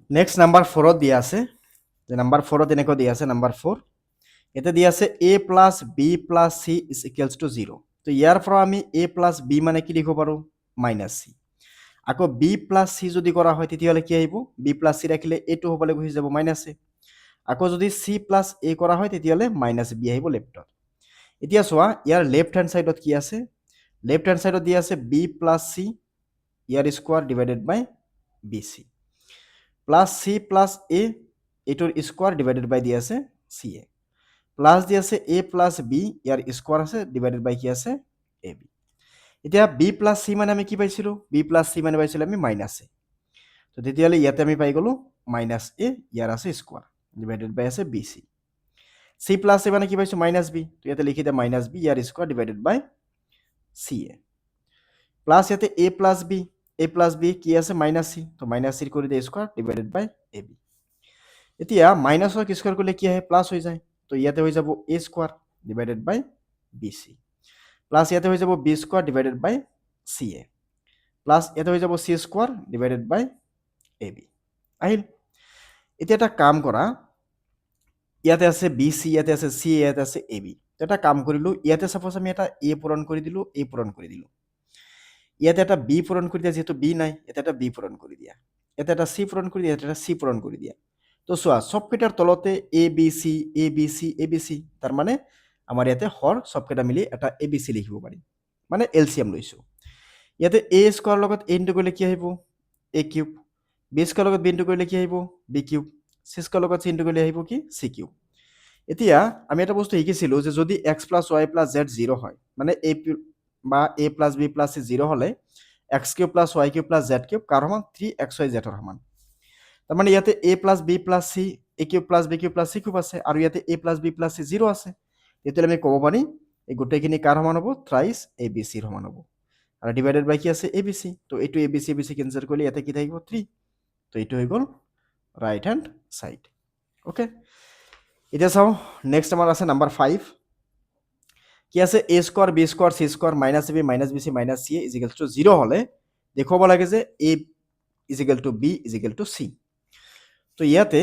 Next number 4ত দিয়া আছে যে নাম্বাৰ 4ত এনেকৈ দিয়া আছে নাম্বাৰ 4 এটা দিয়া আছে a plus b plus c is equals to 0 তো ইয়াৰ পৰা আমি a প্লাছ b মানে কি লিখিব পাৰোঁ মাইনাছ c আকৌ b প্লাছ c যদি কৰা হয় তেতিয়াহ'লে কি আহিব b প্লাছ c ৰাখিলে এইটো হ'বলৈ গুচি যাব মাইনাছ a আকৌ যদি c প্লাছ a কৰা হয় তেতিয়াহ'লে মাইনাছ b আহিব লেফ্টত এতিয়া চোৱা ইয়াৰ লেফ্ট হেণ্ড চাইডত কি আছে লেফ্ট হেণ্ড চাইডত দিয়া আছে b প্লাছ c ইয়াৰ square divided by bc plus c plus a এইটোৰ স্কোৱাৰ ডিভাইডেড বাই দিয়া আছে ca প্লাছ দি আছে a প্লাছ b ইয়াৰ স্কোৱাৰ আছে ডিভাইডেড বাই কি আছে ab এতিয়া b প্লাছ c মানে আমি কি পাইছিলোঁ b প্লাছ c মানে পাইছিলোঁ আমি মাইনাছ a তো তেতিয়াহ'লে ইয়াতে আমি পাই গ'লোঁ মাইনাছ a ইয়াৰ আছে স্কোৱাৰ ডিভাইডেড বাই আছে bc c প্লাছ a মানে কি পাইছোঁ মাইনাছ b তো ইয়াতে লিখি দিয়া মাইনাছ b ইয়াৰ square divided by ca plus ইয়াতে a প্লাছ b কি আছে মাইনাছ c তো মাইনাছ c কৰি দিয়া স্কোৱাৰ ডিভাইডেড বাই ab এতিয়া মাইনাছক স্কোৱাৰ কৰিলে কি আহে প্লাছ হৈ যায় তো ইয়াতে হৈ যাব a square divided by bc plus ইয়াতে হৈ যাব b square divided by ca plus ইয়াতে হৈ যাব c square divided by ab আহিল এতিয়া এটা কাম কৰা ইয়াতে আছে bc ইয়াতে আছে c ইয়াতে আছে ab তো এটা কাম কৰিলোঁ ইয়াতে সাপোজ আমি এটা a পূৰণ কৰি দিলোঁ a পূৰণ কৰি দিলোঁ ইয়াতে এটা b পূৰণ কৰি দিয়া যেহেতু b নাই ইয়াতে এটা b পূৰণ কৰি দিয়া ইয়াতে এটা c পূৰণ কৰি দিয়া ইয়াতে এটা c পূৰণ কৰি দিয়া তো চোৱা সবকেইটাৰ তলতে a b c a b c a b c তাৰ মানে আমাৰ ইয়াতে হৰ সবকেইটা মিলি এটা a b c লিখিব পাৰিম মানে এলচিএম লৈছোঁ ইয়াতে a স্কোৱাৰ লগত a ইনটু কৰিলে কি আহিব a কিউব b স্কোৱাৰ লগত b ইনটু কৰিলে কি আহিব b কিউব c স্কোৱাৰ লগত c ইনটু কৰিলে আহিব কি c কিউব এতিয়া আমি এটা বস্তু শিকিছিলোঁ যে যদি x plus y plus z 0 হয় মানে a বা a plus b plus c 0 হ'লে x cube plus y cube plus z cube কাৰ সমান 3xy z ৰ সমান তাৰমানে ইয়াতে a plus b plus c a cube plus b cube plus c cube আছে আৰু ইয়াতে a plus b plus c 0 আছে তেতিয়াহ'লে আমি ক'ব পাৰি এই গোটেইখিনি কাৰ সমান হ'ব থ্ৰাইছ a b c ৰ সমান হ'ব আৰু ডিভাইডেড বাই কি আছে a b c তো এইটো a b c কেনচেল কৰিলে ইয়াতে কি থাকিব 3 তো এইটো হৈ গ'ল ৰাইট হেণ্ড সাইড ওকে এতিয়া চাও নেক্সট আমাৰ আছে নাম্বাৰ 5 কি আছে a square b square c square minus ab minus bc minus ca is equal to 0 হলে দেখুৱাব লাগে যে a is equal to b is equal to c তো ইয়াতে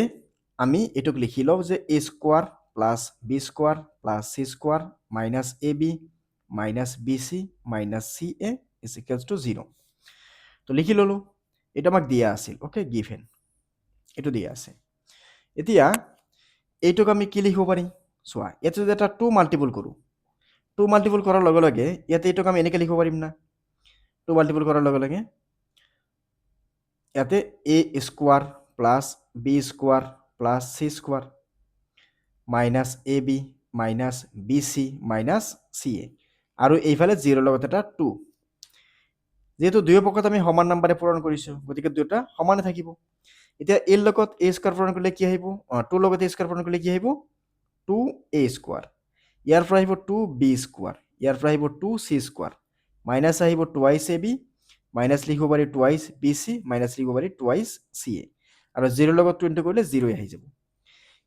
আমি এটুক লিখি লও যে a square plus b square plus c square minus ab minus bc minus ca is equal to 0 তো লিখি ললো এটা আমাক দিয়া আছিল ওকে গিভেন এটো দিয়া আছে এতিয়া এইটুক আমি কি লিখিব পাৰি চোৱা ইয়াতে যদি এটা 2 মাল্টিপল কৰো 2 মাল্টিপল কৰাৰ লগে লগে ইয়াতে এইটুক আমি এনেকৈ লিখিব পাৰিম না 2 মাল্টিপল কৰাৰ লগে লগে ইয়াতে a square plus b square plus c square minus ab minus bc minus ca আৰু এইফালে 0 লগত এটা 2 যেহেতু দুই পক্ষত আমি সমান নাম্বাৰে পূৰণ কৰিছো গতিকে দুটা সমানে থাকিব এতিয়া a লগত a স্কয়াৰ পূৰণ কৰিলে কি আহিব 2 লগত a স্কয়াৰ পূৰণ কৰিলে কি আহিব 2a স্কয়াৰ ইয়াৰ পৰা আহিব 2b স্কয়াৰ ইয়াৰ পৰা আহিব 2c স্কয়াৰ মাইনাস আহিব টুৱাইস ab মাইনাস লিখিব পাৰি টুৱাইস bc মাইনাস লিখিব পাৰি টুৱাইস ca আৰু 0 লগত 2 ইনটু কৰিলে 0 আহি যাব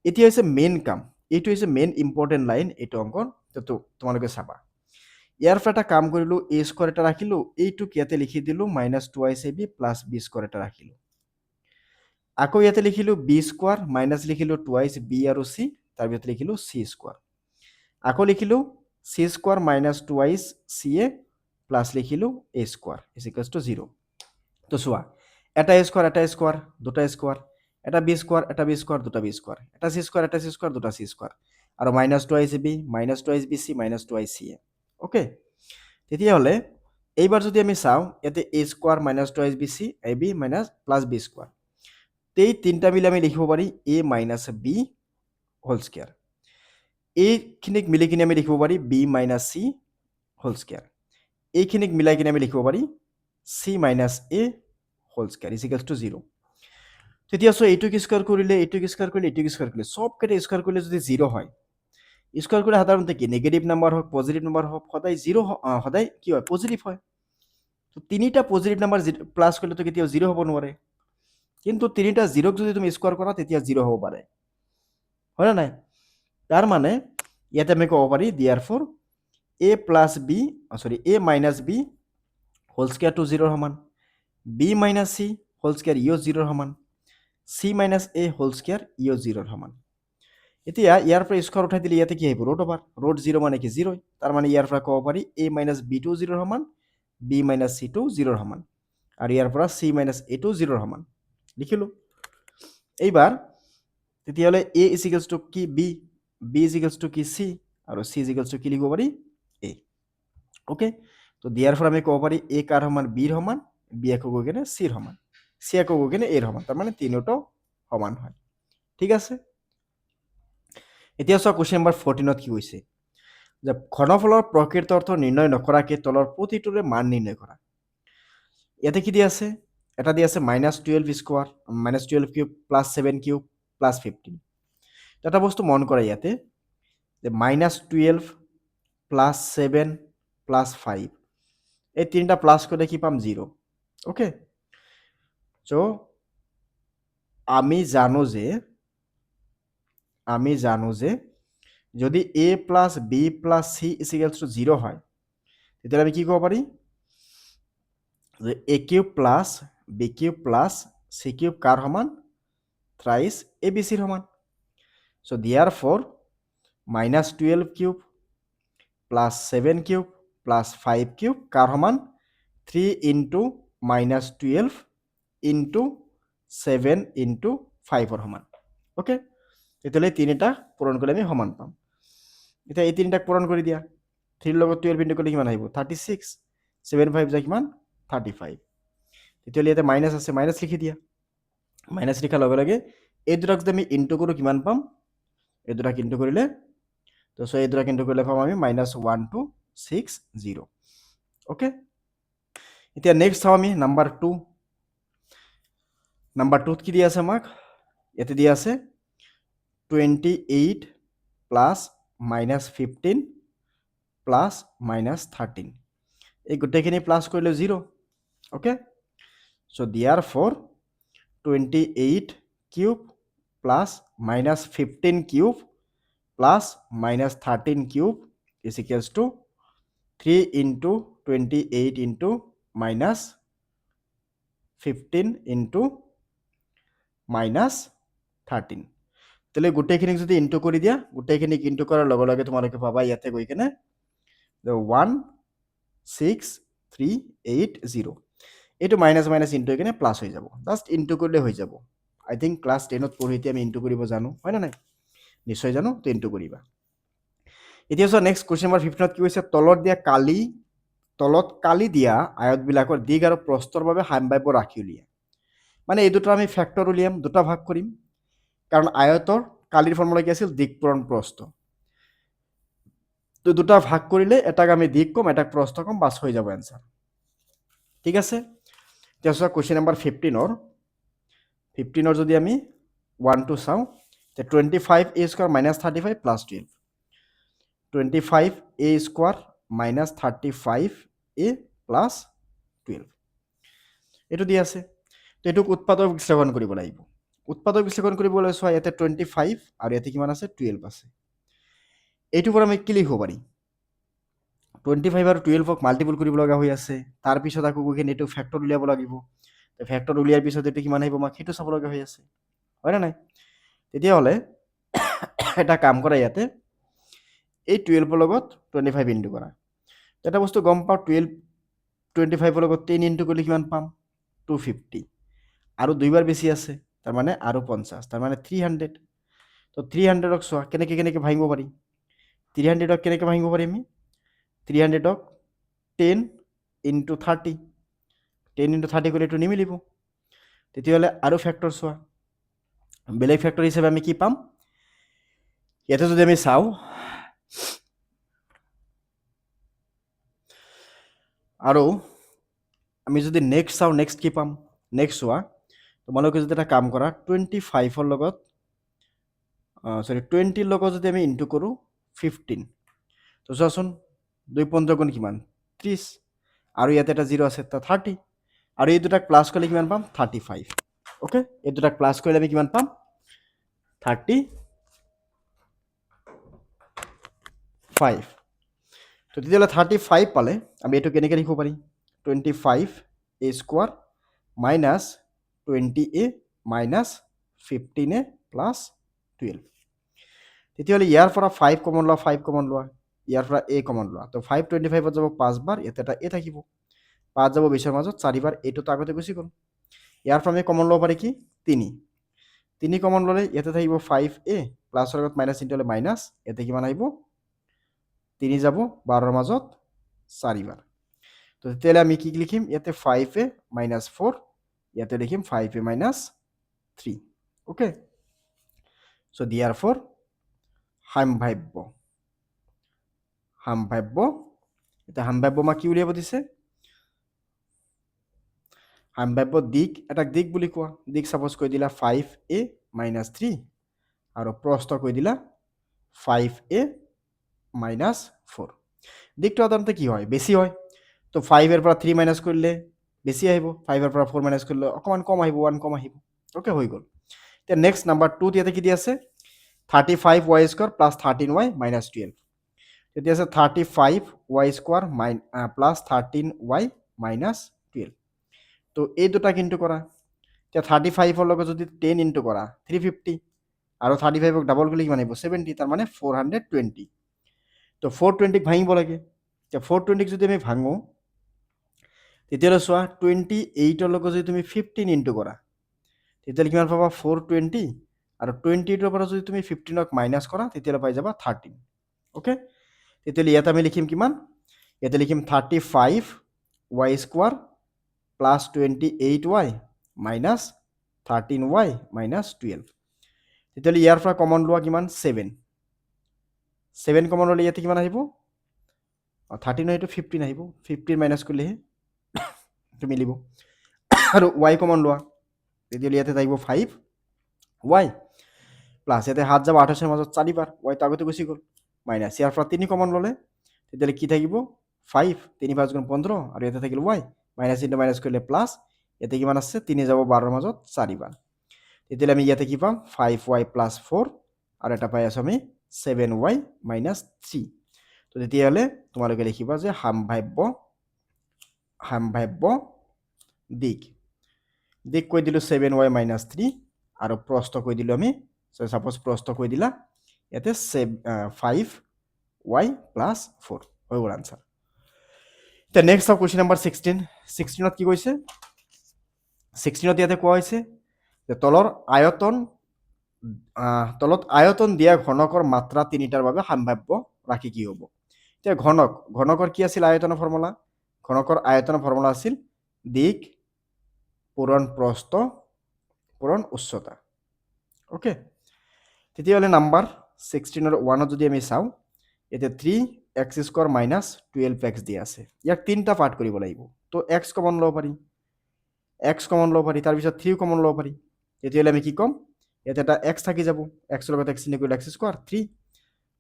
এতিয়া হৈছে মেইন কাম এইটো হৈছে মেইন ইম্পৰ্টেন্ট লাইন এইটো অংকন তো তোমালোকে চাবা ইয়াৰ পৰা এটা কাম কৰিলো a স্কয়াৰ এটা ৰাখিলো এইটো কিয়াতে লিখি দিলো minus twice ab plus b square এটা ৰাখিলো আকৌ ইয়াতে লিখিলো b স্কয়াৰ মাইনাস লিখিলো টুৱাইস b আৰু c তাৰ ভিতৰত লিখিলো c স্কয়াৰ আকৌ লিখিলো c square minus twice ca plus লিখিলো a square is equals to 0 তো চোৱা এটা স্কয়াৰ দুটা স্কয়াৰ এটা b স্কয়াৰ দুটা b স্কয়াৰ এটা c স্কয়াৰ দুটা c স্কয়াৰ আৰু minus twice ab minus twice bc minus twice ca okay তেতিয়া হলে এইবাৰ যদি আমি চাও ইয়াতে a square minus twice bc ab minus plus b square এই তিনটা মিলি আমি লিখিব পাৰি a minus b whole square এইখিনিক মিলি কিনে আমি লিখিব পাৰি b minus c whole square এইখিনিক মিলাই কিনে আমি লিখিব পাৰি c minus a whole square is equals to 0 তেতিয়া সো এইটুক স্কয়াৰ কৰিলে সবকেইটা স্কয়াৰ কৰিলে যদি 0 হয় স্কয়াৰ কৰিলে সাধাৰণতে কি নেগেটিভ নাম্বাৰ হওক পজিটিভ নাম্বাৰ হওক সদায় 0 সদায় কি হয় পজিটিভ হয় তো তিনিটা পজিটিভ নাম্বাৰ প্লাস কৰিলে তো কেতিয়াও 0 হ'ব নোৱাৰে কিন্তু তিনিটা 0ক যদি তুমি স্কয়াৰ কৰা তেতিয়া 0 হ'ব পাৰে হয় না নাই তাৰ মানে ইয়াতে আমি ক'ব পাৰি therefore a plus b a minus b whole square to 0 সমান b minus c whole square ইও 0 সমান চি মাইনাছ এ হোল স্কুৱেৰ ইও 0ৰ সমান। এতিয়া ইয়াৰ পৰা স্কোৱাৰ উঠাই দিলে ইয়াতে কি আহিব ৰুট অভাৰ, ৰুট 0 মানে কি 0, তাৰ মানে ইয়াৰ পৰা ক'ব পাৰি এ মাইনাছ বিটো 0ৰ সমান, বি মাইনাছ চিটো 0ৰ সমান, আৰু ইয়াৰ পৰা চি মাইনাছ এটো 0ৰ সমান লিখিলো। এইবাৰ তেতিয়াহ'লে এ ইজ ইকুৱেলছ টু কি B, B is equals to কি চি, আৰু চি ইজ ইকুৱেলছ টু কি লিখিব পাৰি এ। ওকে, তো দিয়াৰ পৰা আমি ক'ব পাৰি এ কাৰ সমান বিৰ সমান, বি আকৌ গৈ কেনে চিৰ সমান, চি আকৌ গৈ কেনে এৰ সমান, তাৰমানে তিনিওটাও সমান হয়। ঠিক আছে, এতিয়া চোৱা কুৱেশ্যন নম্বৰ 14ত কি কৈছে যে ঘনফলৰ প্ৰকৃত অৰ্থ নিৰ্ণয় নকৰাকৈ তলৰ প্ৰতিটোৰে মান নিৰ্ণয় কৰা। ইয়াতে কি দি আছে, এটা দি আছে -12 square, -12 cube plus 7 cube plus 15। এটা বস্তু মন কৰা ইয়াতে যে -12 প্লাছ 7 প্লাছ 5, এই তিনিটা প্লাছ কৰিলে কি পাম 0। ওকে, চ' আমি জানো যে যদি A plus B plus C is equals to 0 হয়, তেতিয়াহ'লে আমি কি ক'ব পাৰি যে A cube plus B cube plus C cube কাৰ সমান, থ্ৰাইছ এ বি চিৰ সমান। চ' দিয়াৰ for -12 cube plus 7 cube plus 5 cube কাৰ সমান, 3 ইনটু -12 ইনটু 7 ইনটু 5ৰ সমান। ওকে, তেতিয়াহ'লে তিনিটা পূৰণ কৰিলে আমি সমান পাম। এতিয়া এই তিনিটাক পূৰণ কৰি দিয়া, 3ৰ লগত 12 ইনটু কৰিলে কিমান আহিব 36, 7 5 যায় কিমান 35। তেতিয়াহ'লে ইয়াতে মাইনাছ আছে, মাইনাছ লিখি দিয়া, মাইনাছ লিখাৰ লগে লগে এই দুটাক যদি আমি ইনটু কৰোঁ কিমান পাম, এই দুটাক ইনটু কৰিলে তো এই দুটাক ইনটু কৰিলে পাম আমি -1260। ওকে, এতিয়া নেক্সট চাওঁ আমি নাম্বাৰ 2। নাম্বাৰ 2ত কি দি আছে আমাক, ইয়াতে দি আছে 28 প্লাছ -15 প্লাছ -13, এই গোটেইখিনি প্লাছ কৰিলে 0। ওকে, চ' দিয়াৰ ফৰ 28 cube plus -15 cube plus -13 cube is equals to 3 into 28 into -15 into -13। তেতিয়াহ'লে গোটেইখিনিক যদি ইনটু কৰি দিয়া, গোটেইখিনিক ইনটু কৰাৰ লগে লগে তোমালোকে পাবা ইয়াতে গৈ কেনে 16380, এইটো মাইনাছ মাইনাছ ইনটু হৈ কেনে প্লাছ হৈ যাব, জাষ্ট ইনটু কৰিলে হৈ যাব। আই থিংক ক্লাছ 10ত পঢ়ি এতিয়া আমি ইনটু কৰিব জানো, হয় নে নাই, নিশ্চয় জানো, তো ইনটু কৰিবা। এতিয়া চোৱা নেক্সট কুৱেশ্যন নম্বৰ 15ত কি কৈছে, তলত কালি দিয়া আয়তবিলাকৰ দিশ আৰু প্ৰস্থৰ বাবে সাম্যাব্য ৰাশি উলিয়াই। মানে এই দুটা আমি ফেক্টৰ উলিয়াম, দুটা ভাগ কৰিম, কাৰণ আয়তৰ কালিৰ ফৰ্মুলা কি আছিল দিক পূৰণ প্ৰস্থ, তো দুটা ভাগ কৰিলে এটাক আমি দিক কম, এটাক প্ৰস্থ কম, বাছ হৈ যাব এনচাৰ। ঠিক আছে, এতিয়া চোৱা কুৱেশ্যন নম্বৰ 15ৰ যদি আমি 1টো চাওঁ, 25 এ square minus 35 plus 12, 25 A square minus 35 A plus 12 এইটো দি আছে। তো এইটোক উৎপাদক বিশ্লেষণ কৰিব লাগিব। উৎপাদক বিশ্লেষণ কৰিবলৈ চোৱা ইয়াতে 25 আৰু ইয়াতে কিমান আছে 12 আছে। এইটোৰ পৰা আমি কি লিখিব পাৰি, 25 আৰু 12ক মাল্টিপুল কৰিব লগা হৈ আছে, তাৰপিছত আকৌ গৈ কিনে এইটো ফেক্টৰ উলিয়াব লাগিব, ফেক্টৰ উলিয়াৰ পিছত এইটো কিমান আহিব আমাক সেইটো চাব লগা হৈ আছে, হয় নে নাই। তেতিয়াহ'লে এটা কাম কৰা, ইয়াতে এই 12ৰ লগত 25 ইনটু কৰা, এটা বস্তু গম পাওঁ 25ৰ লগত 10 ইনটু কৰিলে কিমান পাম 250, আৰু দুইবাৰ বেছি আছে, তাৰমানে আৰু 50, তাৰমানে 300। তো 300ক চোৱা কেনেকৈ ভাঙিব পাৰি, 300ক কেনেকৈ ভাঙিব পাৰি আমি, 300ক 10 ইনটু 30, 10 ইনটু 30 কৰিলে এইটো নিমিলিব। তেতিয়াহ'লে আৰু ফেক্টৰ চোৱা, বেলেগ ফেক্টৰ হিচাপে আমি কি পাম, ইয়াতে যদি আমি চাওঁ আৰু আমি যদি নেক্সট চাওঁ, নেক্সট কি পাম, নেক্সট চোৱা তোমালোকে যদি এটা কাম কৰা 25ৰ লগত 20ৰ লগত যদি আমি ইনটু কৰোঁ 15, তো চোৱাচোন 2 15 গুণ কিমান 30, আৰু ইয়াতে এটা 0 আছে 30, আৰু এই দুটাক প্লাছ কৰিলে কিমান পাম 35। ওকে, এই দুটাক প্লাছ কৰিলে আমি কিমান পাম 35। তো তেতিয়াহ'লে 35 পালে আমি এইটো কেনেকৈ লিখিব পাৰি, 25 এ স্কোৱাৰ মাইনাছ 20 এ মাইনাছ 15a প্লাছ 12 তেতিয়াহ'লে ইয়াৰ পৰা 5 কমন লোৱা 5 কমন লোৱা ইয়াৰ পৰা a কমন লোৱা তো 5 25ত যাব 5 বাৰ ইয়াতে এটা a থাকিব 5 যাব 20ৰ মাজত 4 বাৰ এইটোতো আগতে গুচি গ'ল ইয়াৰ পৰা আমি কমন ল'ব পাৰি কি 3 3 কমন ল'লে ইয়াতে থাকিব 5a প্লাছৰ আগত মাইনাছ চিনটো হ'লে মাইনাছ ইয়াতে কিমান আহিব 3 যাব 12ৰ মাজত 4 বাৰ তো তেতিয়াহ'লে আমি কি লিখিম ইয়াতে 5a minus 4 ইয়াতে লিখিম 5a minus 3 okay so therefore সাম্ভাব্য এটা সাম্ভাব্য মা কি উলিয়াব দিছে সাম্ভাব্য দিক এটা দিক বুলি কোৱা দিক সাপোজ কৈ দিলা 5a minus 3 আৰু প্ৰস্থ কৈ দিলা 5a minus 4 দিকটো সাধাৰণতে কি হয় বেছি হয় তো 5 এৰ পৰা 3 মাইনাস কৰলে বেশি আহিব 5 এৰ পৰা 4 মাইনাস করলে অকমান কম আহিব 1 কম আহিব ওকে হৈ গল তে নেক্সট নাম্বার 2 ইয়াতে কি দি আছে 35y square plus 13y minus 12 তেতিয়া আছে 35y square plus 13y minus 12 তো এই দুটা কিন্তু কৰা তে 35 এৰ লগে যদি 10 ইনটু কৰা 350 আৰু 35 ক ডাবল করলে কি মানে 70 তার মানে 420 তো 420 ভাঙিব লাগে তে 420 যদি আমি ভাঙো তেতিয়াহ'লে চোৱা 28 ৰ লগত যদি তুমি 15 ইনটু কৰা তেতিয়াহ'লে কিমান পাবা 420 আৰু 28 ৰ পৰা যদি তুমি 15 ক মাইনাস কৰা তেতিয়াহ'লে পাই যাবা 13 ওকে তেতিয়াহ'লে ইয়াত আমি লিখিম কিমান ইয়াতে লিখিম 35y square plus 28y minus 13y minus 12 তেতিয়াহ'লে ইয়াৰ পৰা কমন লোৱা কিমান 7 কমন ল'লে ইয়াতে কিমান আহিব 13 এইটো 15 আহিব 15 মাইনাস কৰিলেহে মিলিব আৰু y কমন লোৱা তেতিয়াহ'লে ইয়াতে থাকিব 5y প্লাছ ইয়াতে 7 যাব 28 এর মাজত 4 বাৰ y তো আগতে গুচি গ'ল মাইনাছ ইয়াৰ পৰা 3 কমন ল'লে তেতিয়াহ'লে কি থাকিব 5 3 5 গুণ 15 আৰু ইয়াতে থাকিল y মাইনাছ ইনটু মাইনাছ কৰিলে প্লাছ ইয়াতে কিমান আছে 3 যাব 12 এৰ মাজত 4 বাৰ তেতিয়াহ'লে আমি ইয়াতে কি পাম 5y প্লাছ 4 আৰু এটা পাই আছো আমি 7y মাইনাছ 3 তো তেতিয়াহ'লে তোমালোকে লিখিবা যে সাম্ভাব্য দিক দিক কৈ দিলো 7y মাইনাছ 3 আৰু প্ৰস্থ কৈ দিলো আমি সাপোজ প্ৰস্থ কৈ দিলা ইয়াতে 5y প্লাছ 4 হৈ গ'ল আনসাৰ তে নেক্সট অফ কোৱেশ্চন নাম্বাৰ 16 কি কৈছে 16 ইয়াতে কোৱা হৈছে যে তলত আয়তন দিয়া ঘনকৰ মাত্ৰা তিনিটাৰ বাবে সাম্ভাব্য ৰাশি কি হ'ব এতিয়া ঘনকৰ কি আছিল আয়তনৰ ফৰ্মুলা ঘনকৰ আয়তনৰ ফৰ্মুলা আছিল দিক পূৰণ প্ৰস্থ পূৰণ উচ্চতা ওকে তেতিয়াহ'লে নাম্বাৰ 16 ৰ 1 যদি আমি চাওঁ এতে 3x স্কয়াৰ মাইনাস 12x দিয়া আছে ইয়াক তিনটা পাৰ্ট কৰিব লাগিব তো x কমন ল'ব পাৰি তাৰ পিছত 3 কমন ল'ব পাৰি তেতিয়াহ'লে আমি কি ক'ম ইয়াতে এটা x থাকি যাব x ৰ লগত x চিনি কৰিলে x স্কয়াৰ 3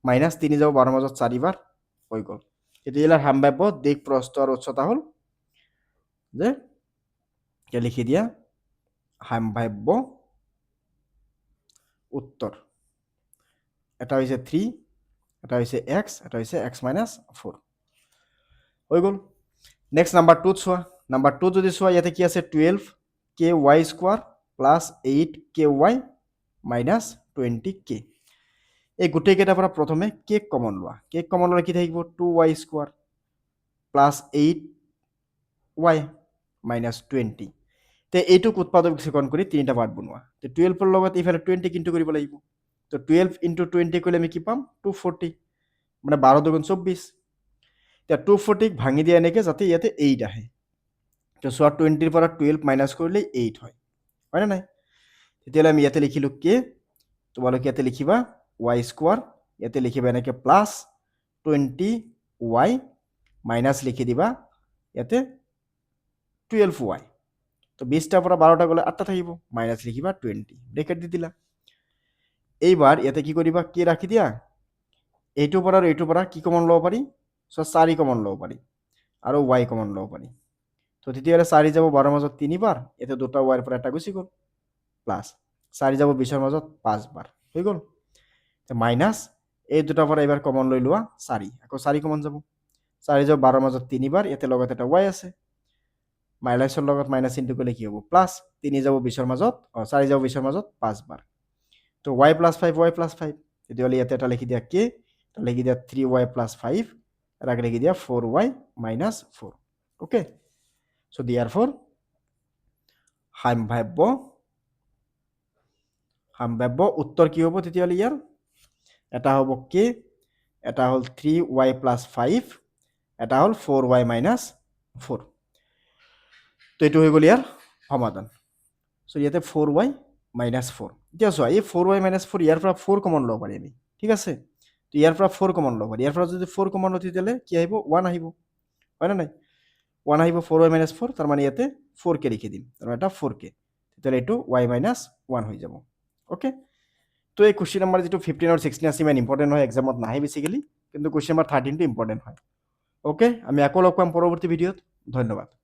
মাইনাস 3 যাব 12 মাজত 4 বাৰ হৈ গ'ল তেতিয়াহ'লে সাম্ভাব্য দিক প্ৰস্থ আৰু উচ্চতা হ'ল যে কে লিখি দিয়া সাম্ভাব্য উত্তৰ এটা হৈছে 3 এটা হৈছে x এটা হৈছে x minus 4 হৈ গ'ল নেক্সট নাম্বাৰ 2 চোৱা নাম্বাৰ 2 যদি চোৱা ইয়াতে কি আছে 12ky square plus 8ky minus 20k এই গোটেই কেইটাৰ পৰা প্ৰথমে k কমন লোৱা k কমন ল'লে কি থাকিব 2y square plus 8y minus 20 তে এইটোক উৎপাদক বিচ্ছেকৰণ কৰি তিনিটা পাৰ্ট বনোৱা তে 12 ৰ লগত ইফালে 20 কিন্তু কৰিব লাগিব তো 12 into 20 কৰিলে আমি কি পাম 240 মানে 12 দুগুণ 24 তে 240 ভাঙি দিয়া এনেকে যাতে ইয়াতে 8 আহে তো সোয়া 20 ৰ পৰা 12 মাইনাস কৰিলে 8 হয় হয় না নাই তেতিয়াহ'লে আমি ইয়াতে লিখিলো k তোমালোকে ইয়াতে লিখিবা y স্কয়ার ইয়াতে লিখিবা এনেকে প্লাস 20y মাইনাস লিখি দিবা ইয়াতে 12y তো 20 টাৰ পৰা 12টা গলে 8টা থাকিব মাইনাস লিখিবা 20 ব্ৰেকেট দি দিলা এইবাৰ ইয়াতে কি কৰিবা কি ৰাখি দিয়া এইটোৰ পৰা কি কমন ল'ব পাৰি সো 4 কমন ল'ব পাৰি আৰু y কমন ল'ব পাৰি তো তেতিয়াহ'লে 4 যাব 12 মাজত 3 বাৰ এতে দুটা y ৰ পৰা এটা গুচি গ'ল প্লাস 4 যাব 20 ৰ মাজত 5 বাৰ হৈ গ'ল তে মাইনাস এই দুটাৰ পৰা এবাৰ কমন লৈ লোৱা 4 আকৌ 4 কমন যাব 4 যাব 12 মাজত 3 বাৰ এতে লগত এটা y আছে মাইনাছৰ লগত মাইনাছ ইনটু কৰিলে কি হ'ব প্লাছ 3 যাব 20ৰ মাজত 4 যাব 20ৰ মাজত 5 বাৰ তো y + 5 y + 5 তেতিয়াহ'লে ইয়াতে এটা লিখি দিয়া k এটা লিখি দিয়া 3y + 5 এটা লিখি দিয়া 4y - 4 ওকে সো therefore সাম্ভাব্য উত্তৰ কি হ'ব তেতিয়াহ'লে ইয়াৰ এটা হ'ব k এটা হ'ল 3y + 5 এটা হ'ল 4y - 4 তো এইটো হৈ গ'ল ইয়াৰ সমাধান সো ইয়াতে 4y - 4 এতিয়া চোৱা এই 4y - 4 ইয়াৰ পৰা 4 কমন ল'ব পাৰি আমি ঠিক আছে তো ইয়াৰ পৰা 4 কমন ল'ব পাৰি ইয়াৰ পৰা যদি 4 কমন লওঁ তেতিয়াহ'লে কি আহিব 1 আহিব হয় না নাই 1 আহিব 4y - 4 তাৰ মানে ইয়াতে 4k লিখি দিম তাৰ মানে এটা 4k তেতিয়াহ'লে এইটো y - 1 হৈ যাব ওকে তো এই কুৱেশ্যন নম্বৰ যেটো 15 আৰু 16 আছে ইমান ইম্পৰ্টেণ্ট নহয় এক্সামত নাহে বেছিকেলি কিন্তু কুৱেশ্যন নম্বৰ 13 টো ইম্পৰ্টেণ্ট হয় ওকে আমি আকৌ লগ পাম পৰৱৰ্তী ভিডিঅ'ত ধন্যবাদ